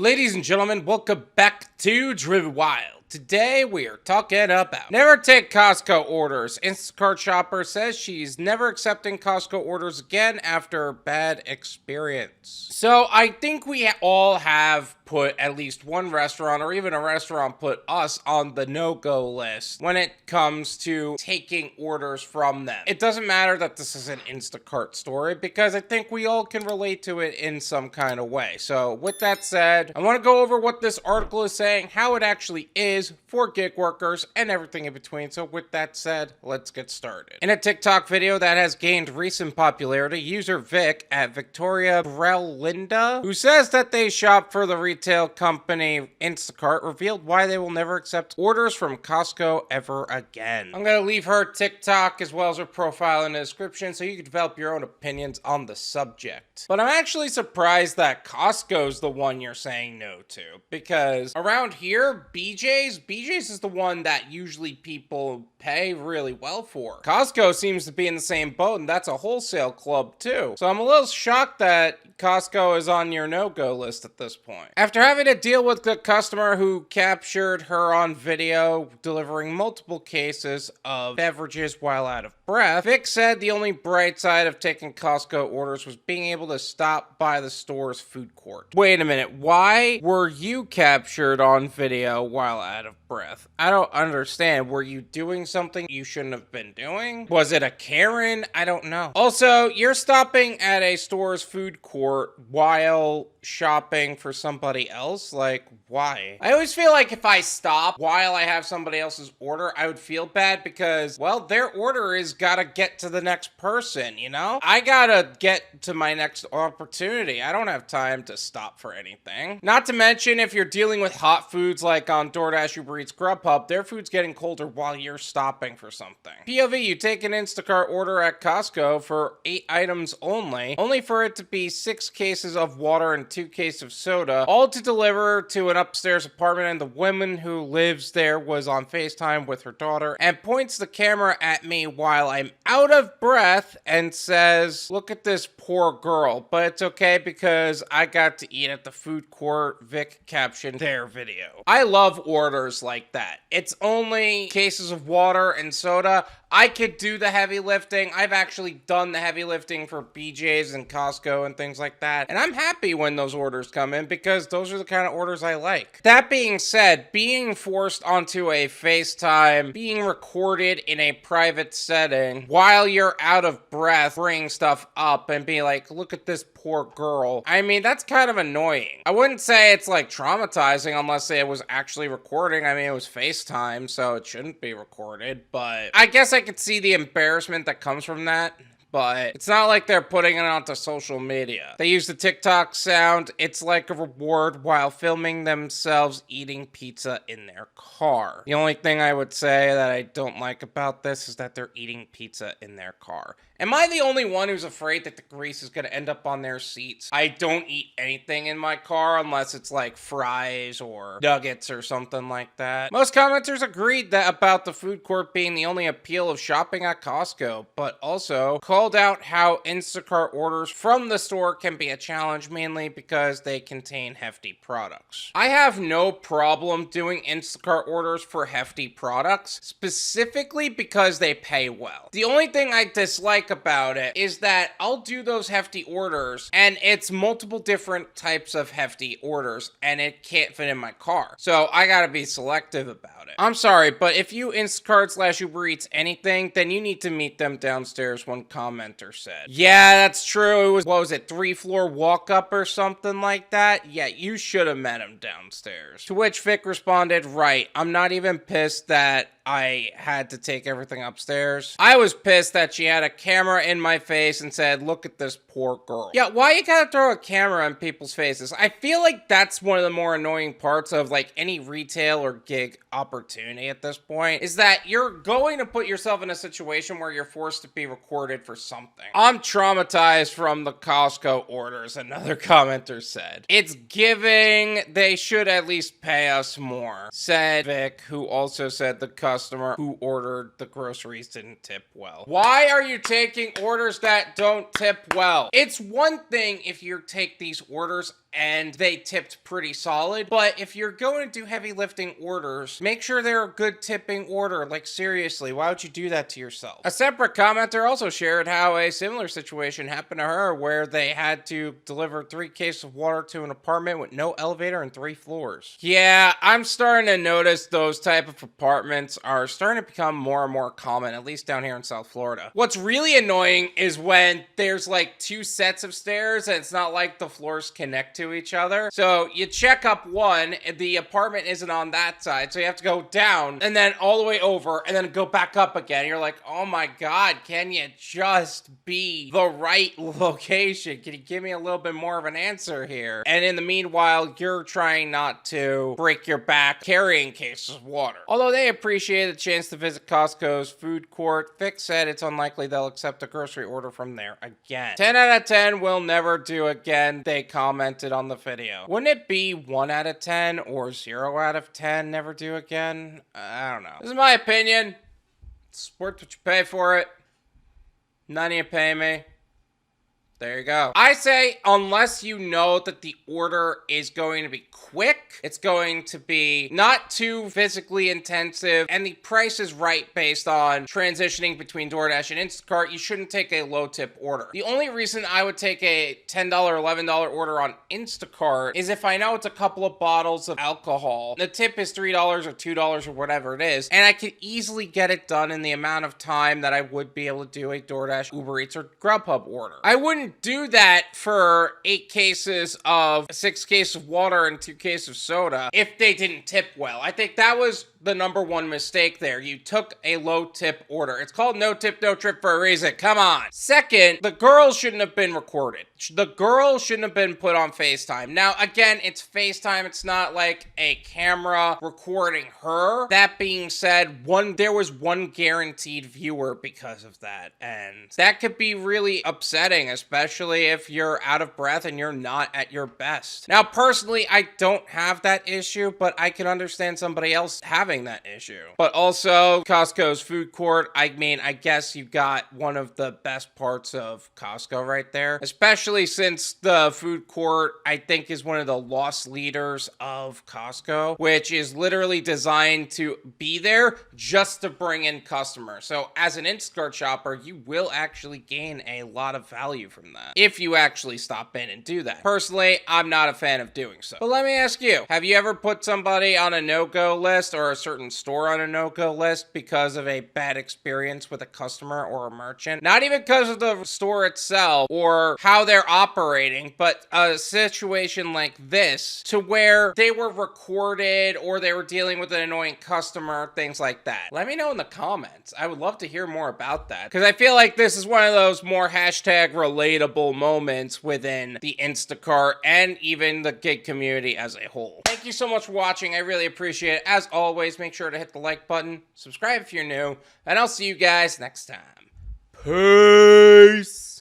Ladies and gentlemen, welcome back to Driven Wild. Today we are talking about never take Costco orders. Instacart shopper says she's never accepting Costco orders again after bad experience. So I think we all have put at least one restaurant or even a restaurant put us on the no-go list when it comes to taking orders from them. It doesn't matter that this is an Instacart story because I think we all can relate to it in some kind of way. So with that said, I want to go over what this article is saying, how it actually is for gig workers and everything in between. So with that said, let's get started. In a TikTok video that has gained recent popularity, user Vic at Victoriabrelinda, who says that they shop for the retail company Instacart, revealed why they will never accept orders from Costco ever again. I'm going to leave her TikTok as well as her profile in the description so you can develop your own opinions on the subject. But I'm actually surprised that Costco's the one you're saying no to, because around here, BJ's is the one that usually people pay really well for. Costco seems to be in the same boat, and that's a wholesale club too. So I'm a little shocked that Costco is on your no-go list at this point. After having to deal with the customer who captured her on video delivering multiple cases of beverages while out of breath, Vic said the only bright side of taking Costco orders was being able to stop by the store's food court. Wait a minute, why were you captured on video while out of breath? I don't understand. Were you doing something you shouldn't have been doing? Was it a Karen? I don't know. Also, you're stopping at a store's food court while shopping for somebody else? Like, why? I always feel like if I stop while I have somebody else's order, I would feel bad because, well, their order is gotta get to the next person, you know? I gotta get to my next opportunity. I don't have time to stop for anything. Not to mention, if you're dealing with hot foods like on DoorDash, Uber Eats, Grubhub, their food's getting colder while you're stopping for something. POV, you take an Instacart order at Costco for 8 items only for it to be 6 cases of water and 2 cases of soda, all to deliver to an upstairs apartment, and the woman who lives there was on FaceTime with her daughter and points the camera at me while I'm out of breath and says, "Look at this poor girl, but it's okay because I got to eat at the food court," Vic captioned their video. I love orders like that. It's only cases of water and soda. I could do the heavy lifting. I've actually done the heavy lifting for BJ's and Costco and things like that. And I'm happy when those orders come in because those are the kind of orders I like. That being said, being forced onto a FaceTime, being recorded in a private setting while you're out of breath, bringing stuff up and be like, "Look at this poor girl." I mean, that's kind of annoying. I wouldn't say it's like traumatizing unless it was actually recording. I mean, it was FaceTime, so it shouldn't be recorded, but I guess I could see the embarrassment that comes from that. But it's not like they're putting it onto social media. They use the TikTok sound. It's like a reward while filming themselves eating pizza in their car. The only thing I would say that I don't like about this is that they're eating pizza in their car. Am I the only one who's afraid that the grease is going to end up on their seats? I don't eat anything in my car unless it's like fries or nuggets or something like that. Most commenters agreed that about the food court being the only appeal of shopping at Costco, but also called out how Instacart orders from the store can be a challenge, mainly because they contain hefty products. I have no problem doing Instacart orders for hefty products, specifically because they pay well. The only thing I dislike about it is that I'll do those hefty orders and it's multiple different types of hefty orders and it can't fit in my car. So I gotta be selective about it. I'm sorry, but if you Instacart / Uber Eats anything, then you need to meet them downstairs, one commenter said. Yeah, that's true. It was, what was it, 3-floor walk up or something like that? Yeah, you should have met him downstairs. To which Vic responded, "Right, I'm not even pissed that I had to take everything upstairs. I was pissed that she had a camera in my face and said, 'Look at this poor girl.'" Yeah, why you gotta throw a camera in people's faces? I feel like that's one of the more annoying parts of like any retail or gig opportunity at this point, is that you're going to put yourself in a situation where you're forced to be recorded for something. "I'm traumatized from the Costco orders," another commenter said. "It's giving they should at least pay us more," said Vic, who also said the customer who ordered the groceries didn't tip well. Why are you taking orders that don't tip well? It's one thing if you take these orders and they tipped pretty solid. But if you're going to do heavy lifting orders, make sure they're a good tipping order. Like, seriously, why would you do that to yourself? A separate commenter also shared how a similar situation happened to her where they had to deliver 3 cases of water to an apartment with no elevator and 3 floors. Yeah, I'm starting to notice those type of apartments are starting to become more and more common, at least down here in South Florida. What's really annoying is when there's like 2 sets of stairs and it's not like the floors connect to each other. So you check up one, the apartment isn't on that side, so you have to go down and then all the way over and then go back up again. You're like, oh my God, can you just be the right location? Can you give me a little bit more of an answer here? And in the meanwhile, you're trying not to break your back carrying cases of water. Although they appreciate the chance to visit Costco's food court, Vic said it's unlikely they'll accept a grocery order from there again. 10 out of 10 will never do again, they commented on the video. Wouldn't it be 1 out of 10 or 0 out of 10 never do again? I don't know. This is my opinion. It's worth what you pay for it. None of you pay me. There you go. I say, unless you know that the order is going to be quick, it's going to be not too physically intensive, and the price is right based on transitioning between DoorDash and Instacart, you shouldn't take a low tip order. The only reason I would take a $10, $11 order on Instacart is if I know it's a couple of bottles of alcohol. The tip is $3 or $2 or whatever it is, and I could easily get it done in the amount of time that I would be able to do a DoorDash, Uber Eats, or Grubhub order. I wouldn't do that for 6 cases of water and 2 cases of soda if they didn't tip well. I think that was the #1 mistake there. You took a low tip order. It's called no tip, no trip for a reason. Come on. Second, the girl shouldn't have been recorded. The girl shouldn't have been put on FaceTime. Now, again, it's FaceTime. It's not like a camera recording her. That being said, there was 1 guaranteed viewer because of that. And that could be really upsetting, especially if you're out of breath and you're not at your best. Now, personally, I don't have that issue, but I can understand somebody else having that issue. But also, Costco's food court, I mean, I guess you got one of the best parts of Costco right there, especially since the food court, I think, is one of the lost leaders of Costco, which is literally designed to be there just to bring in customers. So as an Instacart shopper, you will actually gain a lot of value from that if you actually stop in and do that. Personally, I'm not a fan of doing so. But let me ask you, have you ever put somebody on a no-go list or a certain store on a no-go list because of a bad experience with a customer or a merchant? Not even because of the store itself or how they're operating, but a situation like this to where they were recorded or they were dealing with an annoying customer, things like that. Let me know in the comments. I would love to hear more about that because I feel like this is one of those more hashtag relatable moments within the Instacart and even the gig community as a whole. Thank you so much for watching. I really appreciate it. As always, make sure to hit the like button, subscribe if you're new, and I'll see you guys next time. Peace!